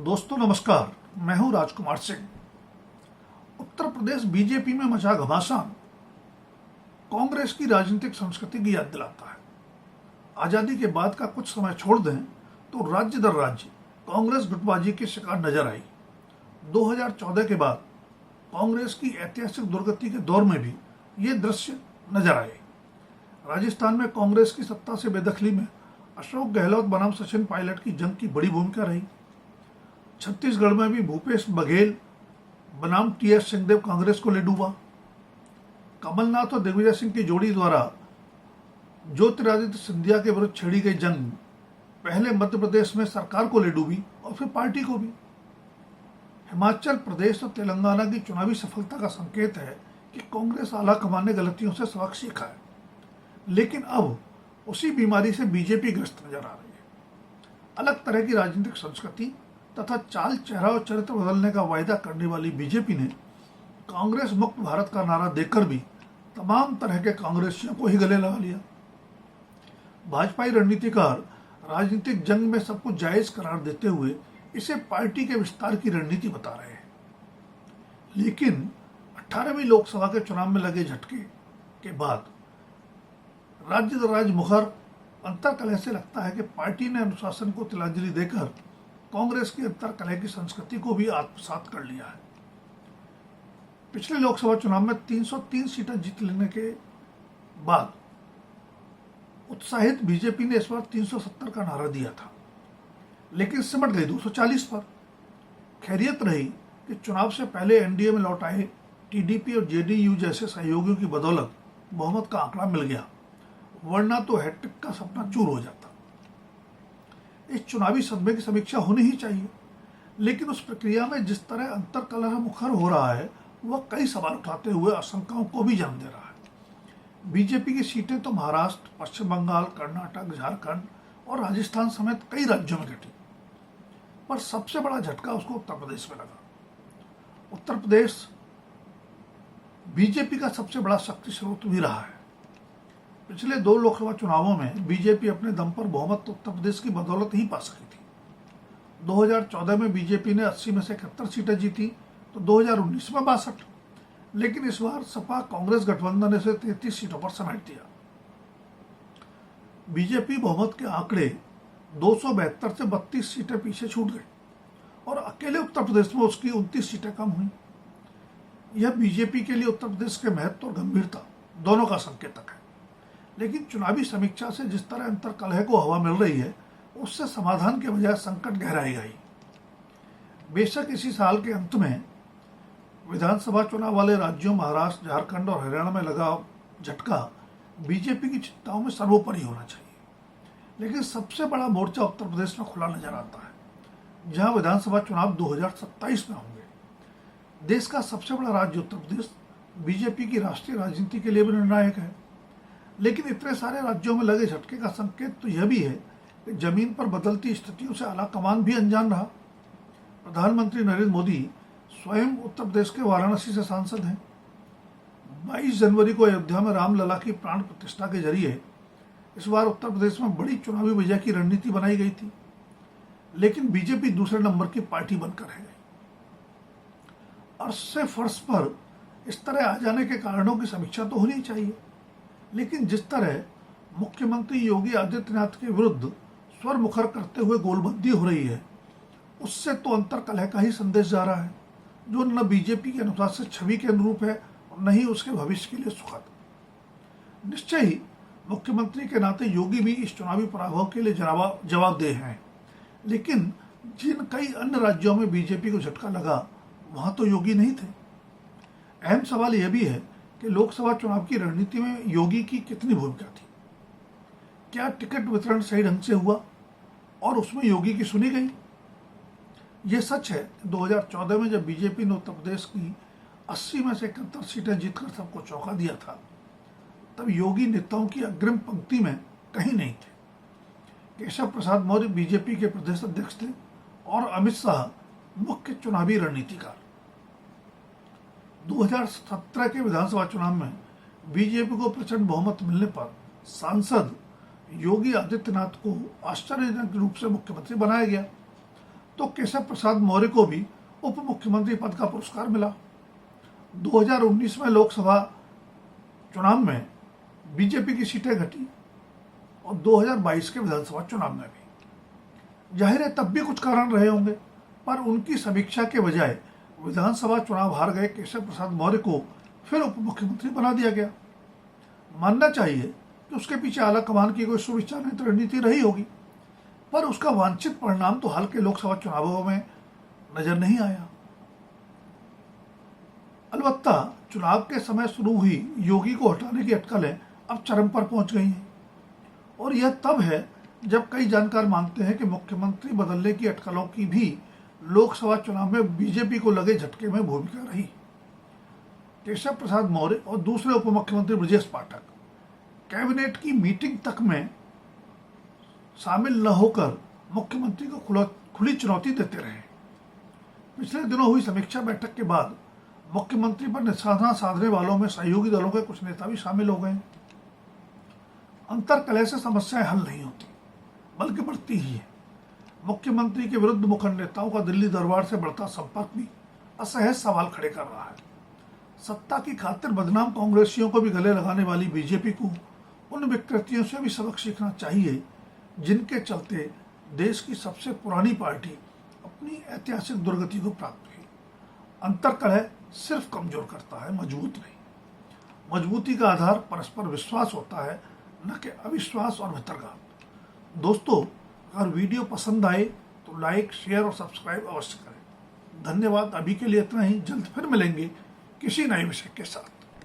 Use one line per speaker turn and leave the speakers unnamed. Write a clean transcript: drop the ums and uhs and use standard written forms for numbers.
दोस्तों नमस्कार, मैं हूं राजकुमार सिंह। उत्तर प्रदेश बीजेपी में मचा घमासान कांग्रेस की राजनीतिक संस्कृति की याद दिलाता है। आजादी के बाद का कुछ समय छोड़ दें तो राज्य दर राज्य कांग्रेस गुटबाजी की शिकार नजर आई। 2014 के बाद कांग्रेस की ऐतिहासिक दुर्गति के दौर में भी ये दृश्य नजर आए। राजस्थान में कांग्रेस की सत्ता से बेदखली में अशोक गहलोत बनाम सचिन पायलट की जंग की बड़ी भूमिका रही। छत्तीसगढ़ में भी भूपेश बघेल बनाम टीएस सिंहदेव कांग्रेस को ले डूबा। कमलनाथ और दिग्विजय सिंह की जोड़ी द्वारा ज्योतिरादित्य सिंधिया के विरुद्ध छेड़ी गई जंग पहले मध्य प्रदेश में सरकार को ले डूबी और फिर पार्टी को भी। हिमाचल प्रदेश और तेलंगाना की चुनावी सफलता का संकेत है कि कांग्रेस आला कमान ने गलतियों से सबक सीखा है, लेकिन अब उसी बीमारी से बीजेपी ग्रस्त नजर आ रही है। अलग तरह की राजनीतिक संस्कृति तथा चाल चेहरा और चरित्र बदलने का वायदा करने वाली बीजेपी ने कांग्रेस मुक्त भारत का नारा देकर भी तमाम तरह के कांग्रेसियों को ही गले लगा लिया। भाजपाई रणनीतिकार राजनीतिक जंग में सब कुछ जायज करार देते हुए इसे पार्टी के विस्तार की रणनीति बता रहे हैं, लेकिन 18वीं लोकसभा के चुनाव में लगे झटके के बाद राज्य दर राज्य मुखर अंतर कलह से लगता है कि पार्टी ने अनुशासन को तिलांजलि देकर कांग्रेस की अंतर कलह की संस्कृति को भी आत्मसात कर लिया है। पिछले लोकसभा चुनाव में 303 सीटें जीत लेने के बाद उत्साहित बीजेपी ने इस बार 370 का नारा दिया था, लेकिन सिमट गई 240 पर। खैरियत रही कि चुनाव से पहले एनडीए में लौट आए टीडीपी और जेडीयू जैसे सहयोगियों की बदौलत बहुमत का आंकड़ा मिल गया, वरना तो हैट्रिक का सपना चूर हो जाता। इस चुनावी सदमे की समीक्षा होनी ही चाहिए, लेकिन उस प्रक्रिया में जिस तरह अंतर कलह मुखर हो रहा है वह कई सवाल उठाते हुए आशंकाओं को भी जन्म दे रहा है। बीजेपी की सीटें तो महाराष्ट्र, पश्चिम बंगाल, कर्नाटक, झारखंड और राजस्थान समेत कई राज्यों में घटी, पर सबसे बड़ा झटका उसको उत्तर प्रदेश में लगा। उत्तर प्रदेश बीजेपी का सबसे बड़ा शक्ति स्रोत भी रहा है। पिछले 2 लोकसभा चुनावों में बीजेपी अपने दम पर बहुमत उत्तर प्रदेश की बदौलत ही पा सकी थी। 2014 में बीजेपी ने 80 में से 71 सीटें जीती तो 2019 में 62, लेकिन इस बार सपा कांग्रेस गठबंधन ने इसे 33 सीटों पर समेट दिया। बीजेपी बहुमत के आंकड़े 272 से 32 सीटें पीछे छूट गई और अकेले उत्तर प्रदेश में उसकी 29 सीटें कम हुई। यह बीजेपी के लिए उत्तर प्रदेश के महत्व और गंभीरता दोनों का संकेतक है, लेकिन चुनावी समीक्षा से जिस तरह अंतर कलह को हवा मिल रही है उससे समाधान के बजाय संकट गहराएगा ही। बेशक इसी साल के अंत में विधानसभा चुनाव वाले राज्यों महाराष्ट्र, झारखंड और हरियाणा में लगा झटका बीजेपी की चिंताओं में सर्वोपरि होना चाहिए, लेकिन सबसे बड़ा मोर्चा उत्तर प्रदेश में खुला नजर आता है, जहां विधानसभा चुनाव 2027 में होंगे। देश का सबसे बड़ा राज्य उत्तर प्रदेश बीजेपी की राष्ट्रीय राजनीति के लिए भी निर्णायक है, लेकिन इतने सारे राज्यों में लगे झटके का संकेत तो यह भी है कि जमीन पर बदलती स्थितियों से आला कमान भी अनजान रहा। प्रधानमंत्री नरेंद्र मोदी स्वयं उत्तर प्रदेश के वाराणसी से सांसद हैं। 22 जनवरी को अयोध्या में रामलला की प्राण प्रतिष्ठा के जरिए इस बार उत्तर प्रदेश में बड़ी चुनावी विजय की रणनीति बनाई गई थी, लेकिन बीजेपी दूसरे नंबर की पार्टी बनकर रह गई। अर्श से फर्श पर इस तरह आ जाने के कारणों की समीक्षा तो होनी चाहिए, लेकिन जिस तरह मुख्यमंत्री योगी आदित्यनाथ के विरुद्ध स्वर मुखर करते हुए गोलबंदी हो रही है, उससे तो अंतर कलह का ही संदेश जा रहा है, जो न बीजेपी के अनुशासित छवि के अनुरूप है और न ही उसके भविष्य के लिए सुखद। निश्चय ही मुख्यमंत्री के नाते योगी भी इस चुनावी पराभव के लिए जवाबदेह हैं, लेकिन जिन कई अन्य राज्यों में बीजेपी को झटका लगा वहां तो योगी नहीं थे। अहम सवाल यह भी है कि लोकसभा चुनाव की रणनीति में योगी की कितनी भूमिका थी। क्या टिकट वितरण सही ढंग से हुआ और उसमें योगी की सुनी गई? यह सच है 2014 में जब बीजेपी ने उत्तर प्रदेश की 80 में से 71 सीटें जीतकर सबको चौंका दिया था, तब योगी नेताओं की अग्रिम पंक्ति में कहीं नहीं थे। केशव प्रसाद मौर्य बीजेपी के प्रदेश अध्यक्ष थे और अमित शाह मुख्य चुनावी रणनीतिकार। 2017 के विधानसभा चुनाव में बीजेपी को प्रचंड बहुमत मिलने पर सांसद योगी आदित्यनाथ को आश्चर्यजनक रूप से मुख्यमंत्री बनाया गया, तो तो केशव प्रसाद मौर्य को भी उप मुख्यमंत्री पद का पुरस्कार मिला। 2019 में लोकसभा चुनाव में बीजेपी की सीटें घटी और 2022 के विधानसभा चुनाव में भी। जाहिर है तब भी कुछ कारण रहे होंगे, पर उनकी समीक्षा के बजाय विधानसभा चुनाव हार गए केशव प्रसाद मौर्य को फिर उप मुख्यमंत्री बना दिया गया। मानना चाहिए कि उसके पीछे आला कमान की कोई सुविचारित रणनीति रही होगी, पर उसका वांछित परिणाम तो हाल के लोकसभा चुनावों में नजर नहीं आया। अलबत्ता चुनाव के समय शुरू हुई योगी को हटाने की अटकलें अब चरम पर पहुंच गई हैं, और यह तब है जब कई जानकार मानते हैं कि मुख्यमंत्री बदलने की अटकलों की भी लोकसभा चुनाव में बीजेपी को लगे झटके में भूमिका रही। केशव प्रसाद मौर्य और दूसरे उप मुख्यमंत्री ब्रजेश पाठक कैबिनेट की मीटिंग तक में शामिल न होकर मुख्यमंत्री को खुली चुनौती देते रहे। पिछले दिनों हुई समीक्षा बैठक के बाद मुख्यमंत्री पर निशाना साधने वालों में सहयोगी दलों के कुछ नेता भी शामिल हो गए। अंतर्कलह से समस्याएं हल नहीं होती, बल्कि बढ़ती ही है। मुख्यमंत्री के विरुद्ध मुखर नेताओं का दिल्ली दरबार से बढ़ता संपर्क भी असहज सवाल खड़े कर रहा है। सत्ता की खातिर बदनाम कांग्रेसियों को भी गले लगाने वाली बीजेपी को उन विकृतियों से भी सबक सीखना चाहिए जिनके चलते देश की सबसे पुरानी पार्टी अपनी ऐतिहासिक दुर्गति को प्राप्त हुई। अंतर्कलह सिर्फ कमजोर करता है, मजबूत नहीं। मजबूती का आधार परस्पर विश्वास होता है, न कि अविश्वास और भितरघात। दोस्तों, अगर वीडियो पसंद आए तो लाइक, शेयर और सब्सक्राइब अवश्य करें। धन्यवाद। अभी के लिए इतना ही। जल्द फिर मिलेंगे किसी नए विषय के साथ।